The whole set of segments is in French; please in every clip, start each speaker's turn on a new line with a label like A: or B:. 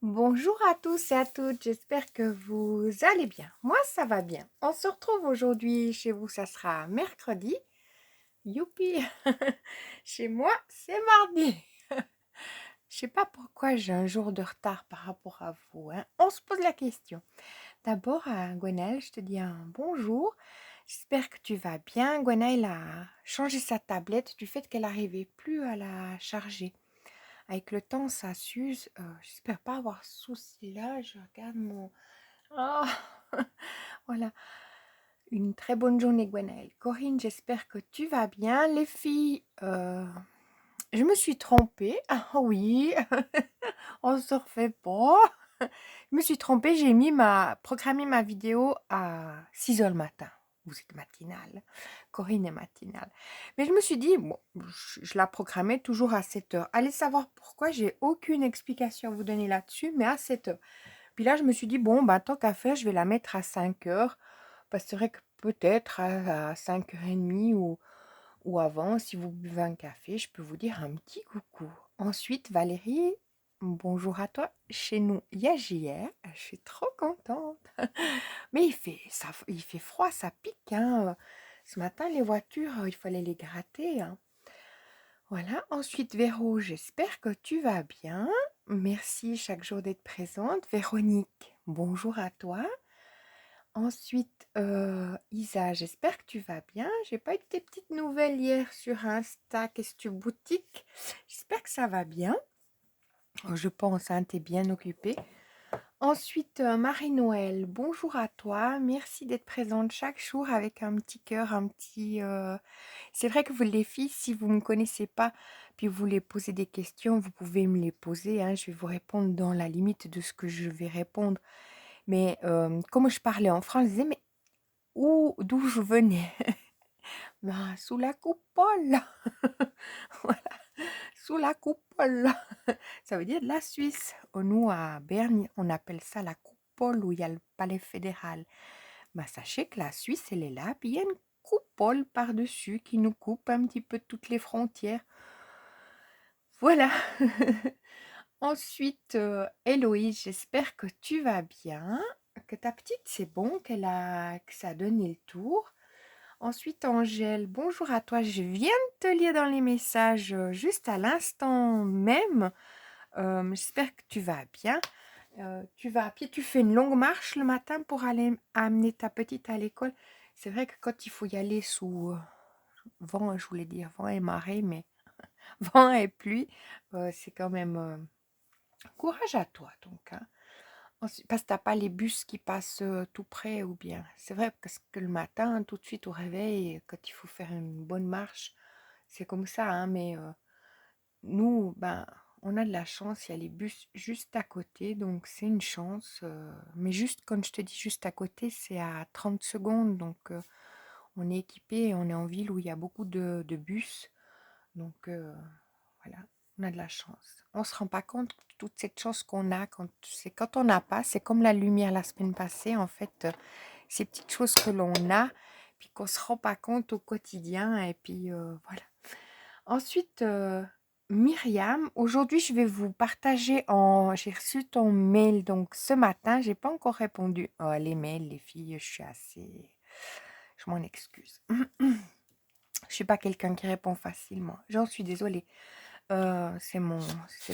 A: Bonjour à tous et à toutes, j'espère que vous allez bien. Moi, ça va bien. On se retrouve aujourd'hui chez vous, ça sera mercredi. Youpi! Chez moi, c'est mardi. Je sais pas pourquoi j'ai un jour de retard par rapport à vous, hein. On se pose la question. D'abord, à Gwenaël, je te dis un bonjour. J'espère que tu vas bien. Gwenaël a changé sa tablette du fait qu'elle n'arrivait plus à la charger. Avec le temps, ça s'use. J'espère pas avoir ce souci-là. Je regarde mon... Oh, voilà. Une très bonne journée, Gwenaël. Corinne, j'espère que tu vas bien. Les filles, je me suis trompée. Ah oui, on se refait pas. Je me suis trompée, j'ai programmé ma vidéo à 6 heures le matin. Vous êtes matinale. Corinne est matinale. Mais je me suis dit, bon, je la programmais toujours à 7 heures. Allez savoir pourquoi, j'ai aucune explication à vous donner là-dessus, mais à 7 heures. Puis là, je me suis dit, bon, bah, tant qu'à faire, je vais la mettre à 5 heures. Parce que c'est vrai que peut-être à 5h30 ou avant, si vous buvez un café, je peux vous dire un petit coucou. Ensuite, Valérie, bonjour à toi. Chez nous, il y a JR. Je suis trop contente. Mais il fait froid, ça pique, hein. Ce matin, les voitures, il fallait les gratter, hein. Voilà. Ensuite, Véro, j'espère que tu vas bien. Merci chaque jour d'être présente. Véronique, bonjour à toi. Ensuite, Isa, j'espère que tu vas bien. J'ai pas eu tes petites nouvelles hier sur Insta, question boutique. J'espère que ça va bien. Je pense, hein, t'es bien occupée. Ensuite, Marie-Noël, bonjour à toi. Merci d'être présente chaque jour avec un petit cœur, un petit... C'est vrai que vous, les filles, si vous ne me connaissez pas, puis vous voulez poser des questions, vous pouvez me les poser, hein. Je vais vous répondre dans la limite de ce que je vais répondre. Mais comme je parlais en France, je disais, mais d'où je venais? Ben, sous la coupole. Voilà, sous la coupole. Ça veut dire de la Suisse. Nous, à Berne, on appelle ça la coupole où il y a le palais fédéral. Ben, sachez que la Suisse, elle est là, puis il y a une coupole par-dessus qui nous coupe un petit peu toutes les frontières. Voilà. Ensuite, Héloïse, j'espère que tu vas bien, que ta petite, c'est bon, que ça a donné le tour. Ensuite, Angèle, bonjour à toi. Je viens de te lire dans les messages juste à l'instant même. J'espère que tu vas bien. Tu vas à pied, tu fais une longue marche le matin pour aller amener ta petite à l'école. C'est vrai que quand il faut y aller sous vent, je voulais dire vent et marée, mais vent et pluie, c'est quand même courage à toi donc, hein. Parce que t'as pas les bus qui passent tout près ou bien. C'est vrai parce que le matin, tout de suite au réveil, quand il faut faire une bonne marche, c'est comme ça, hein, mais nous, ben, on a de la chance, il y a les bus juste à côté, donc c'est une chance. Mais juste, quand je te dis juste à côté, c'est à 30 secondes, donc on est équipé et on est en ville où il y a beaucoup de bus. Donc voilà, on a de la chance. On se rend pas compte de toute cette chance qu'on a quand on n'a pas. C'est comme la lumière la semaine passée, en fait, ces petites choses que l'on a, puis qu'on se rend pas compte au quotidien. Et puis voilà. Ensuite, Myriam, aujourd'hui, je vais vous partager J'ai reçu ton mail, donc ce matin, j'ai pas encore répondu. Oh, les mails, les filles, je suis assez... Je m'en excuse. Je suis pas quelqu'un qui répond facilement. J'en suis désolée. C'est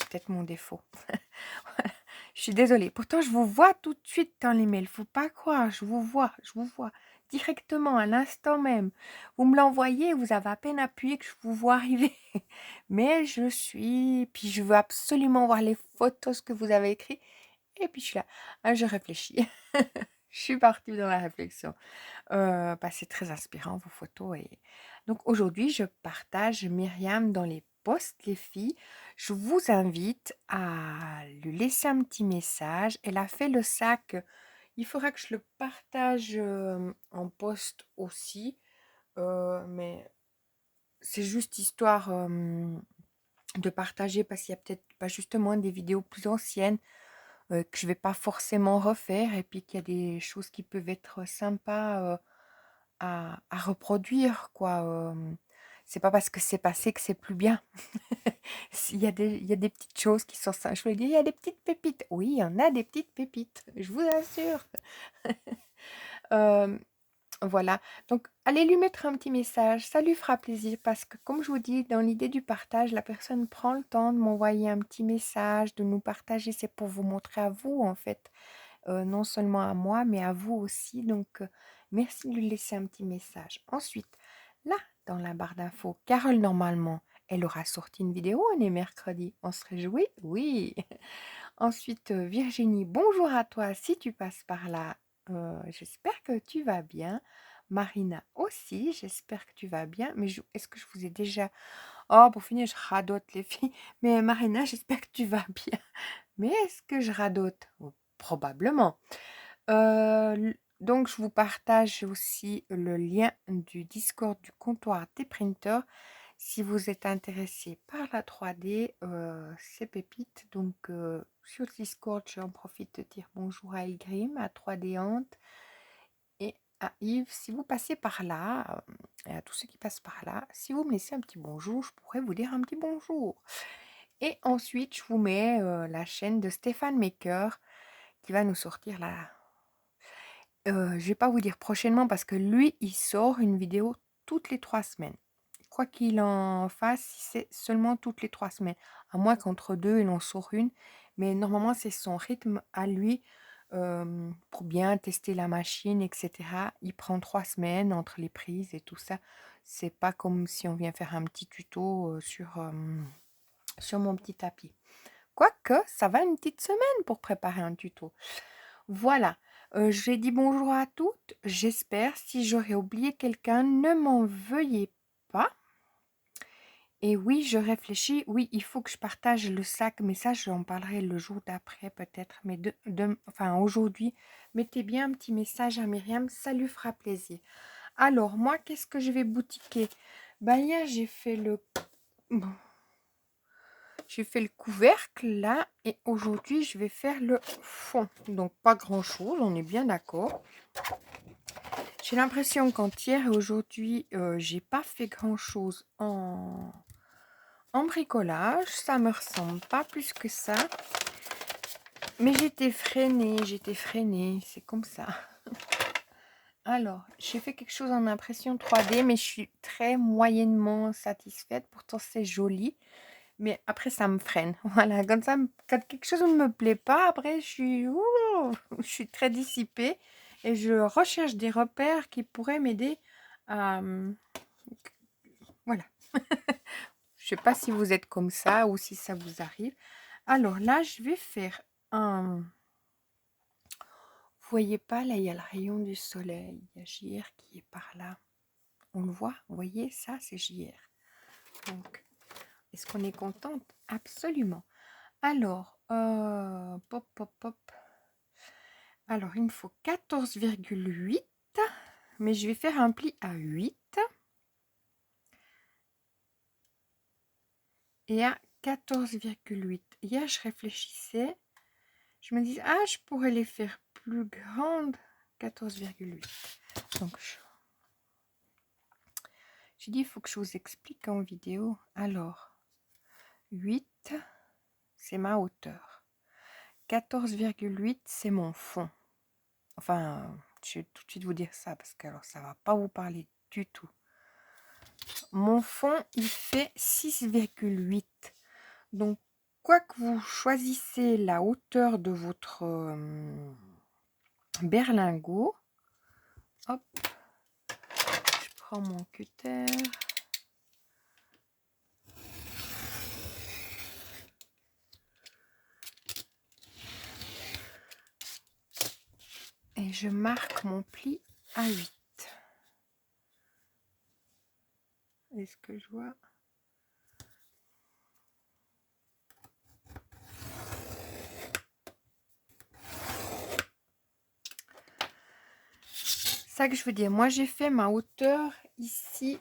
A: peut-être mon défaut. Voilà. Je suis désolée. Pourtant, je vous vois tout de suite dans les mails. Faut pas croire, je vous vois directement à l'instant même. Vous me l'envoyez, vous avez à peine appuyé que je vous vois arriver. Mais puis je veux absolument voir les photos que vous avez écrites. Et puis je suis là, ah, je réfléchis. Je suis partie dans la réflexion. Bah, c'est très inspirant vos photos et donc aujourd'hui, je partage Myriam dans les posts, les filles. Je vous invite à lui laisser un petit message. Elle a fait le sac. Il faudra que je le partage en post aussi, mais c'est juste histoire de partager parce qu'il y a peut-être pas justement des vidéos plus anciennes que je vais pas forcément refaire et puis qu'il y a des choses qui peuvent être sympas à reproduire, quoi. c'est pas parce que c'est passé que c'est plus bien. Il y a des petites choses qui sont ça. Je vous l'ai dit, il y a des petites pépites. Oui, il y en a des petites pépites, je vous assure. Euh, voilà. Donc, allez lui mettre un petit message. Ça lui fera plaisir parce que, comme je vous dis, dans l'idée du partage, la personne prend le temps de m'envoyer un petit message, de nous partager. C'est pour vous montrer à vous, en fait. Non seulement à moi, mais à vous aussi. Donc, merci de lui laisser un petit message. Ensuite, là, dans la barre d'infos, Carole, normalement, elle aura sorti une vidéo, on est mercredi. On se réjouit? Oui. Ensuite, Virginie, bonjour à toi si tu passes par là. J'espère que tu vas bien. Marina aussi, j'espère que tu vas bien. Mais est-ce que je vous ai déjà... Oh, pour finir, je radote les filles. Mais Marina, j'espère que tu vas bien. Mais est-ce que je radote? Oh, probablement. Donc, je vous partage aussi le lien du Discord du comptoir des printers. Si vous êtes intéressé par la 3D, c'est pépite. Donc, sur le Discord, j'en profite de dire bonjour à Igrim, à 3D Hante et à Yves. Si vous passez par là, et à tous ceux qui passent par là, si vous me laissez un petit bonjour, je pourrais vous dire un petit bonjour. Et ensuite, je vous mets la chaîne de Stéphane Maker qui va nous sortir là. Je vais pas vous dire prochainement parce que lui, il sort une vidéo toutes les 3 semaines. Quoi qu'il en fasse, c'est seulement toutes les 3 semaines. À moins qu'entre deux, il en sort une. Mais normalement, c'est son rythme à lui pour bien tester la machine, etc. Il prend 3 semaines entre les prises et tout ça. C'est pas comme si on vient faire un petit tuto sur mon petit tapis. Quoique, ça va une petite semaine pour préparer un tuto. Voilà, j'ai dit bonjour à toutes. J'espère, si j'aurais oublié quelqu'un, ne m'en veuillez pas. Et oui, je réfléchis. Oui, il faut que je partage le sac, mais ça, j'en parlerai le jour d'après peut-être. Mais enfin, aujourd'hui, mettez bien un petit message à Myriam, ça lui fera plaisir. Alors, moi, qu'est-ce que je vais boutiquer? Ben, hier, j'ai fait le... Bon, j'ai fait le couvercle là et aujourd'hui je vais faire le fond. Donc pas grand chose, on est bien d'accord. J'ai l'impression qu'hier et aujourd'hui j'ai pas fait grand chose en bricolage. Ça me ressemble pas plus que ça. Mais j'étais freinée, c'est comme ça. Alors, j'ai fait quelque chose en impression 3D, mais je suis très moyennement satisfaite. Pourtant, c'est joli. Mais après, ça me freine. Voilà, quand quand quelque chose ne me plaît pas, après, je suis très dissipée et je recherche des repères qui pourraient m'aider à... Voilà. Je sais pas si vous êtes comme ça ou si ça vous arrive. Alors là, je vais faire un... Vous voyez pas, là, il y a le rayon du soleil. Il y a JR qui est par là. On le voit, vous voyez, ça, c'est JR. Donc, est-ce qu'on est contente? Absolument. Alors, pop, pop, pop. Alors, il me faut 14,8. Mais je vais faire un pli à 8. Et à 14,8. Hier, je réfléchissais. Je me disais, ah, je pourrais les faire plus grandes. 14,8. Donc, j'ai dit, il faut que je vous explique en vidéo. Alors, 8, c'est ma hauteur. 14,8, c'est mon fond. Enfin, je vais tout de suite vous dire ça parce que alors ça va pas vous parler du tout. Mon fond, il fait 6,8. Donc, quoi que vous choisissez la hauteur de votre berlingot, hop, je prends mon cutter. Et je marque mon pli à 8. Est-ce que je vois? Ça que je veux dire, moi j'ai fait ma hauteur ici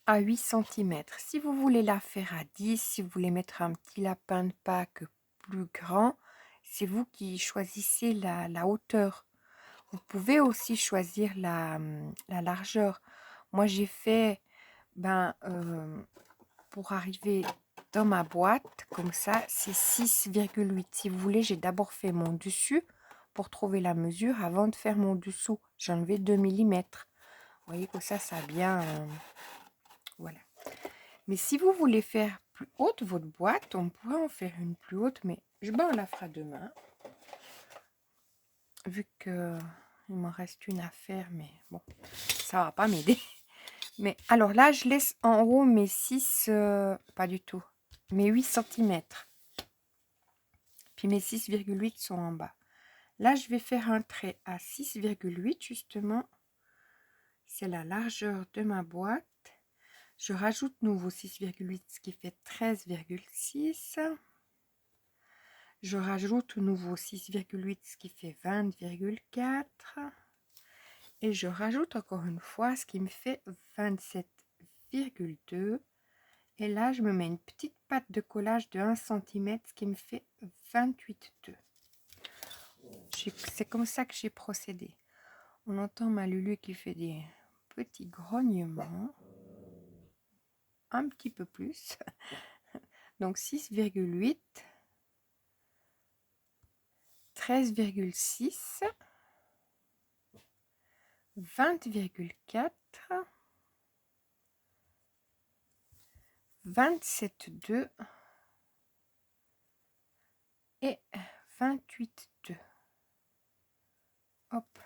A: à 8 cm. Si vous voulez la faire à 10, si vous voulez mettre un petit lapin de Pâques plus grand, c'est vous qui choisissez la hauteur. Vous pouvez aussi choisir la largeur. Moi, j'ai fait, pour arriver dans ma boîte, comme ça, c'est 6,8. Si vous voulez, j'ai d'abord fait mon dessus pour trouver la mesure avant de faire mon dessous. J'ai enlevé 2 millimètres. Vous voyez que ça a bien... voilà. Mais si vous voulez faire plus haute votre boîte, on pourrait en faire une plus haute, mais on la fera demain. Vu que il m'en reste une à faire, mais bon, ça va pas m'aider. Mais alors là, je laisse en haut mes 6, pas du tout, mes 8 cm. Puis mes 6,8 sont en bas. Là, je vais faire un trait à 6,8 justement. C'est la largeur de ma boîte. Je rajoute nouveau 6,8, ce qui fait 13,6. Je rajoute nouveau 6,8, ce qui fait 20,4. Et je rajoute encore une fois, ce qui me fait 27,2. Et là, je me mets une petite patte de collage de 1 cm, ce qui me fait 28,2. C'est comme ça que j'ai procédé. On entend ma Lulu qui fait des petits grognements. Un petit peu plus. Donc 6,8. 13,6. 20,4. 27,2 et 28,2. Hop.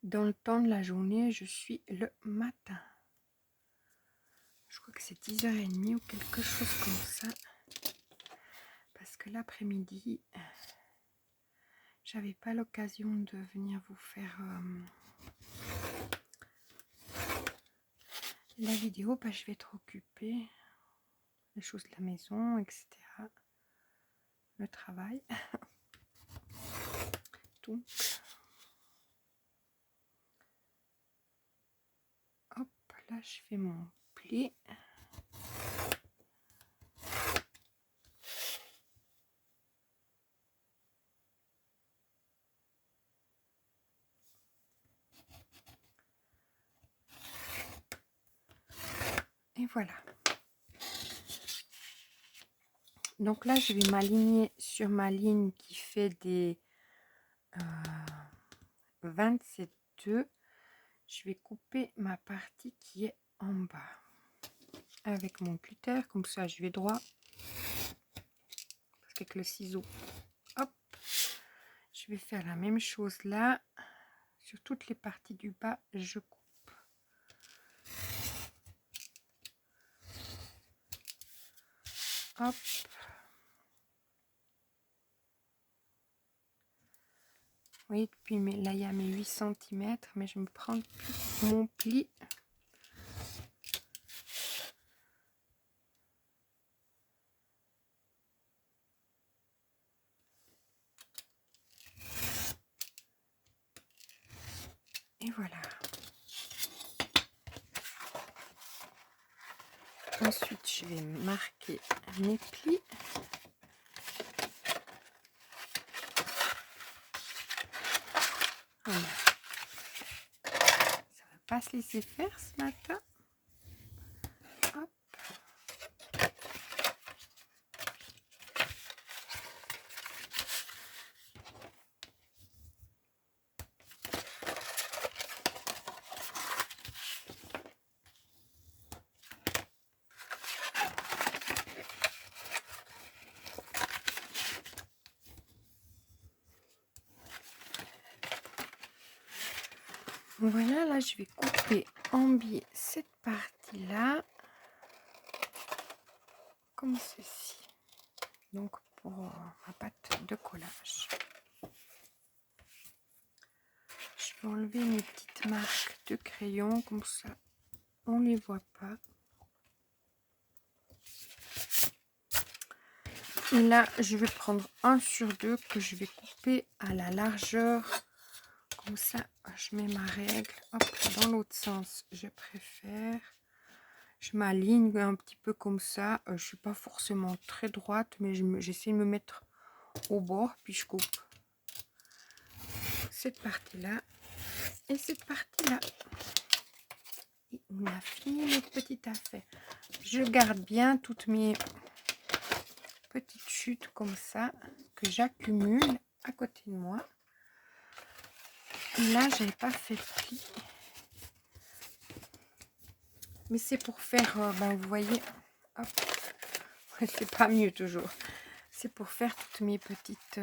A: Dans le temps de la journée, je suis le matin. Je crois que c'est 10h30 ou quelque chose comme ça. Parce que l'après-midi, j'avais pas l'occasion de venir vous faire la vidéo parce que je vais être occupée. Les choses de la maison, etc. Le travail. Donc, hop, là je fais mon pli. Et voilà. Donc là, je vais m'aligner sur ma ligne qui fait des 27,2. Je vais couper ma partie qui est en bas avec mon cutter. Comme ça, je vais droit. Parce qu'avec le ciseau, hop, je vais faire la même chose là. Sur toutes les parties du bas, je coupe. Hop. Oui, puis là, il y a mes 8 cm, mais je me prends mon pli. Et voilà. Ensuite, je vais marquer mes plis. Voilà. Ça va pas se laisser faire ce matin. Hop. Voilà, là je vais couper en biais cette partie-là, comme ceci. Donc pour ma pâte de collage. Je vais enlever mes petites marques de crayon, comme ça on ne les voit pas. Et là, je vais prendre 1 sur 2 que je vais couper à la largeur. Comme ça, je mets ma règle. Hop, dans l'autre sens, je préfère. Je m'aligne un petit peu comme ça. Je ne suis pas forcément très droite, mais j'essaie de me mettre au bord, puis je coupe cette partie-là. Et cette partie-là, on a fini notre petite affaire. Je garde bien toutes mes petites chutes comme ça que j'accumule à côté de moi. Là, j'avais pas fait de pli. Mais c'est pour faire, ben, vous voyez, hop, c'est pas mieux toujours. C'est pour faire toutes mes petites,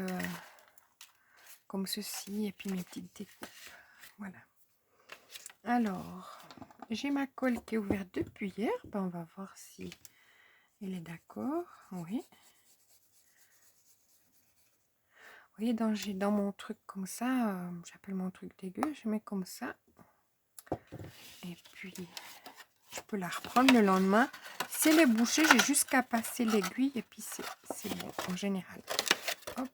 A: comme ceci, et puis mes petites découpes. Voilà. Alors, j'ai ma colle qui est ouverte depuis hier. Ben, on va voir si elle est d'accord. Oui. Vous voyez, dans mon truc comme ça, j'appelle mon truc dégueu, je mets comme ça. Et puis, je peux la reprendre le lendemain. Si elle est bouchée, j'ai juste qu'à passer l'aiguille et puis c'est bon en général. Hop.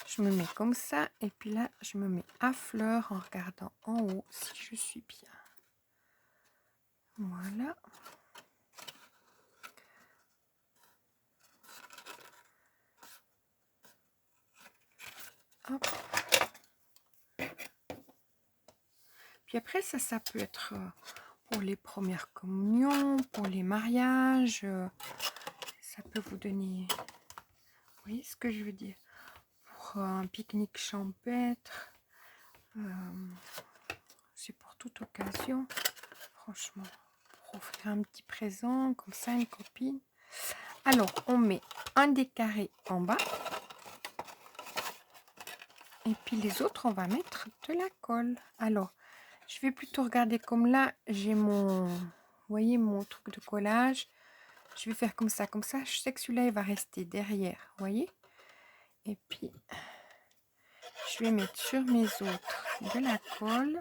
A: Je me mets comme ça et puis là, je me mets à fleur en regardant en haut si je suis bien. Voilà. Hop. Puis après, ça peut être pour les premières communions, pour les mariages. Ça peut vous donner... Vous voyez ce que je veux dire? Pour un pique-nique champêtre. C'est pour toute occasion. Franchement, pour offrir un petit présent, comme ça, une copine. Alors, on met un des carrés en bas. Et puis les autres, on va mettre de la colle. Alors, je vais plutôt regarder comme là, j'ai mon... Vous voyez mon truc de collage. Je vais faire comme ça, comme ça. Je sais que celui-là, il va rester derrière, vous voyez. Et puis, je vais mettre sur mes autres de la colle.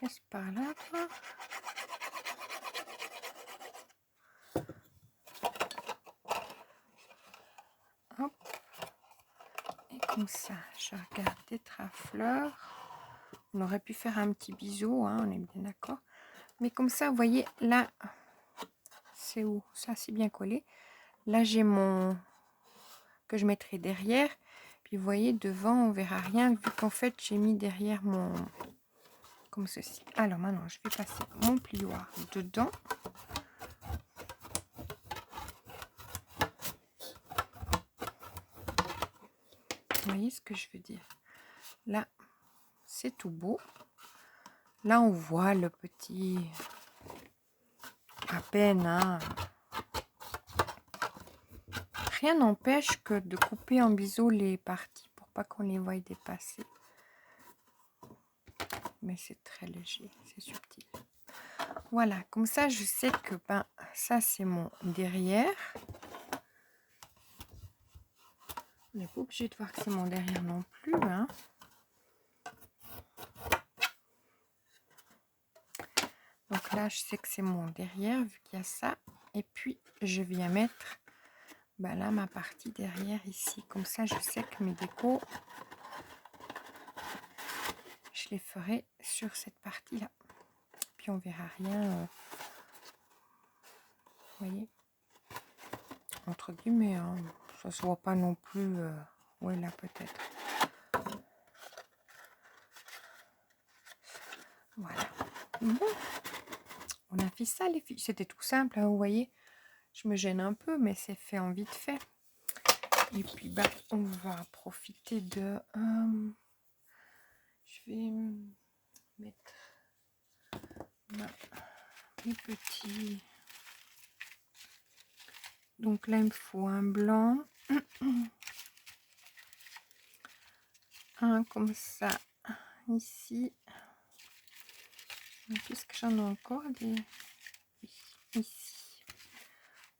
A: Reste par là, quoi. Hop. Et comme ça, je regarde d'être à fleurs. On aurait pu faire un petit bisou, hein, on est bien d'accord. Mais comme ça, vous voyez, là, c'est où? Ça, c'est bien collé. Là, j'ai mon... que je mettrai derrière. Puis, vous voyez, devant, on verra rien, vu qu'en fait, j'ai mis derrière mon... comme ceci. Alors, maintenant, je vais passer mon plioir dedans. Vous voyez ce que je veux dire? Là, c'est tout beau. Là, on voit le petit... à peine, hein. Rien n'empêche que de couper en biseau les parties pour pas qu'on les voie dépasser. Mais c'est très léger, c'est subtil. Voilà, comme ça, je sais que ben, ça, c'est mon derrière. On n'est pas obligé de voir que c'est mon derrière non plus, hein. Donc là, je sais que c'est mon derrière, vu qu'il y a ça. Et puis, je viens mettre ben là ma partie derrière ici. Comme ça, je sais que mes décos, je les ferai sur cette partie-là. Puis, on verra rien. Vous voyez, entre guillemets, hein, ça se voit pas non plus. Ouais, là, peut-être. Voilà. Bon. On a fait ça, les filles. C'était tout simple, hein, vous voyez. Je me gêne un peu, mais c'est fait en vite fait. Et puis, bah, on va profiter de... je vais mettre mes petits... Donc là, il me faut un blanc. Un comme ça, ici. Puisque j'en ai encore des... Oui, ici.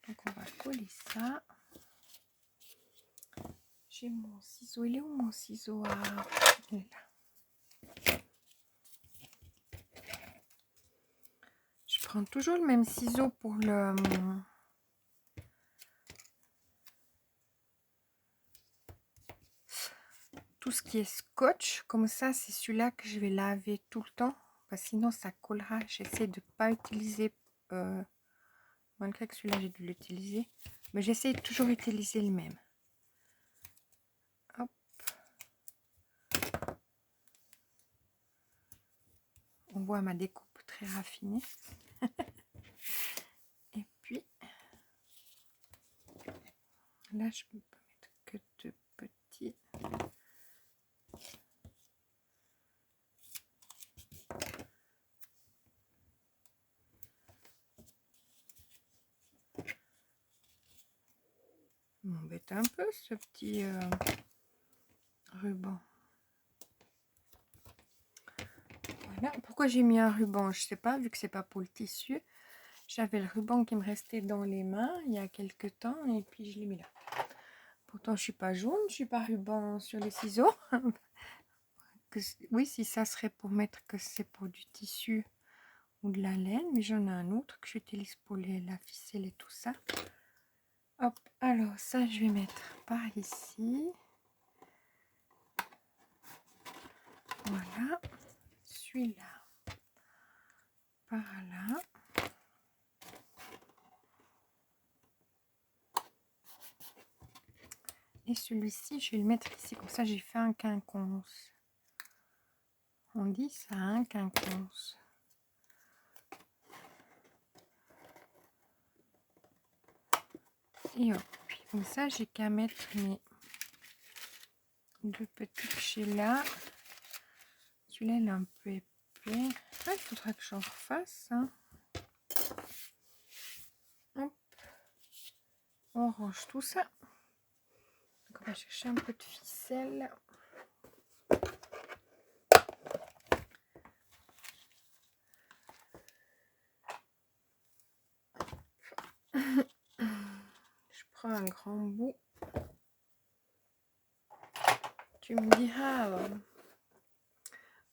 A: Donc, on va coller ça. J'ai mon ciseau. Il est où mon ciseau? Il est là. Je prends toujours le même ciseau pour le... tout ce qui est scotch. Comme ça, c'est celui-là que je vais laver tout le temps. Parce que sinon, ça collera. J'essaie de ne pas utiliser malgré que celui-là, j'ai dû l'utiliser. Mais j'essaie de toujours utiliser le même. Hop. On voit ma découpe très raffinée. Et puis, là, je peux mettre que 2 petits. M'embête un peu ce petit ruban. Voilà. Pourquoi j'ai mis un ruban, je sais pas, vu que c'est pas pour le tissu. J'avais le ruban qui me restait dans les mains il y a quelques temps et puis je l'ai mis là. Pourtant je suis pas jaune, je suis pas ruban sur les ciseaux. Oui, si ça serait pour mettre que c'est pour du tissu ou de la laine, mais j'en ai un autre que j'utilise pour la ficelle et tout ça. Hop, alors ça je vais mettre par ici. Voilà, celui-là par là. Et celui-ci, je vais le mettre ici, comme ça j'ai fait un quinconce. On dit ça, un quinconce. Et hop, puis comme ça j'ai qu'à mettre mes 2 petits chez là. Celui-là il est un peu épais. Ah, il faudra que j'en refasse. Hein. Hop. On range tout ça. Donc on va chercher un peu de ficelle. Je prends un grand bout. Tu me diras,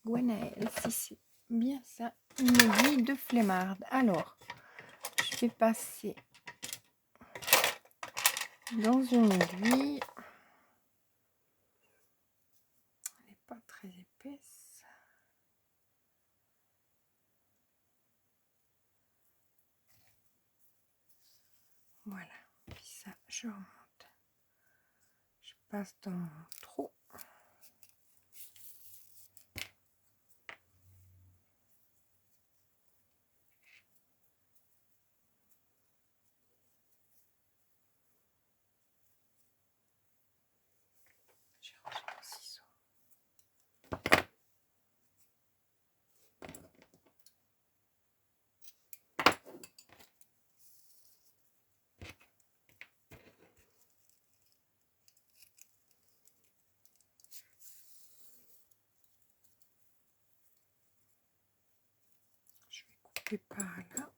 A: Gwenaëlle, si c'est bien ça, une aiguille de flemmarde. Alors, je vais passer dans une aiguille. Elle n'est pas très épaisse. Voilà. Puis ça, je remonte. Je passe dans mon trou. J'ai rangé mon ciseau. Je vais couper par là.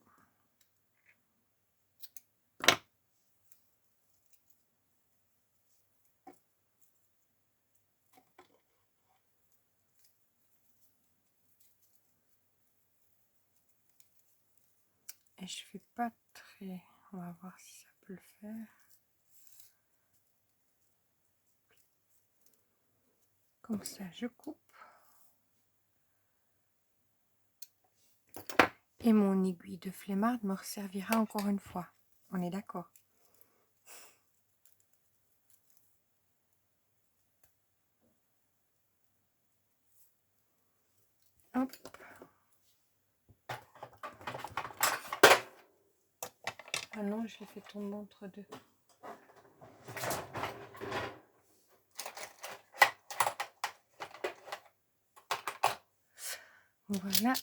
A: Et je fais pas très... On va voir si ça peut le faire. Comme ça, je coupe. Et mon aiguille de flemmarde me resservira encore une fois. On est d'accord? Hop. Ah non, je l'ai fait tomber entre deux. Voilà.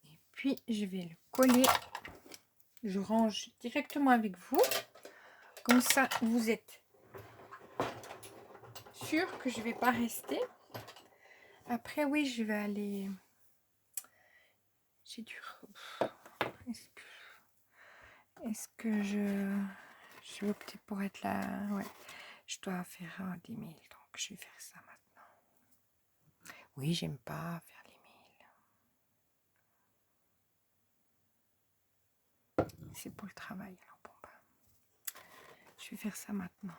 A: Et puis, je vais le coller. Je range directement avec vous. Comme ça, vous êtes sûr que je ne vais pas rester. Après, oui, je vais aller... J'ai dû... Est-ce que je vais opter pour être là? Ouais. Je dois faire 10 000, donc je vais faire ça maintenant. Oui, j'aime pas faire les 1000. C'est pour le travail, alors bon, bah, je vais faire ça maintenant.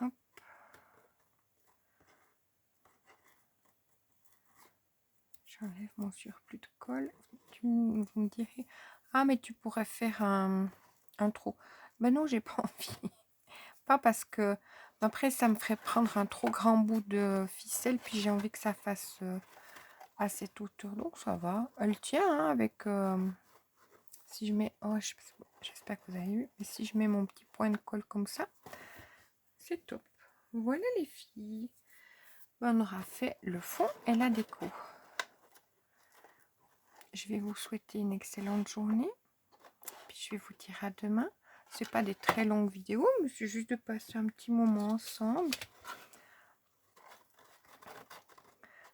A: Hop. J'enlève mon surplus de colle. Vous me direz, ah mais tu pourrais faire un trou. Ben non, j'ai pas envie. Pas parce que après ça me ferait prendre un trop grand bout de ficelle, puis j'ai envie que ça fasse à cette hauteur. Donc ça va. Elle tient hein, avec... si je mets... Oh, j'espère que vous avez vu. Mais si je mets mon petit point de colle comme ça, c'est top. Voilà les filles. Ben, on aura fait le fond et la déco. Je vais vous souhaiter une excellente journée. Puis je vais vous dire à demain. C'est pas des très longues vidéos, mais c'est juste de passer un petit moment ensemble.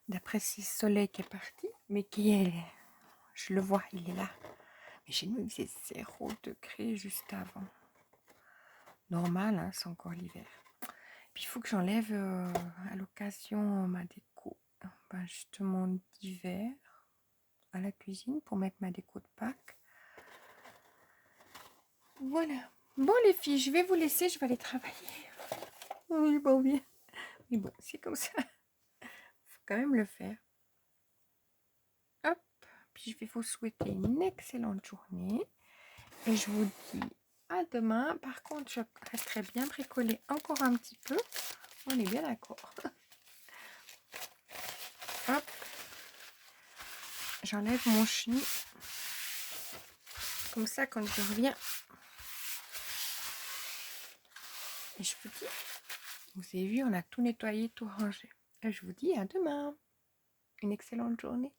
A: D'après ce soleil qui est parti, mais qui est... Je le vois, il est là. Mais chez nous, il faisait 0 degré juste avant. Normal, hein, c'est encore l'hiver. Puis il faut que j'enlève à l'occasion ma déco. Ben, justement d'hiver à la cuisine pour mettre ma déco de Pâques. Voilà. Bon les filles, je vais vous laisser, je vais aller travailler. Oui, bon, bien. Mais bon, c'est comme ça. Faut quand même le faire. Hop. Puis je vais vous souhaiter une excellente journée. Et je vous dis à demain. Par contre, je resterai bien bricolée encore un petit peu. On est bien d'accord. Hop. J'enlève mon chenille. Comme ça, quand je reviens. Et je vous dis, vous avez vu, on a tout nettoyé, tout rangé. Et je vous dis à demain. Une excellente journée.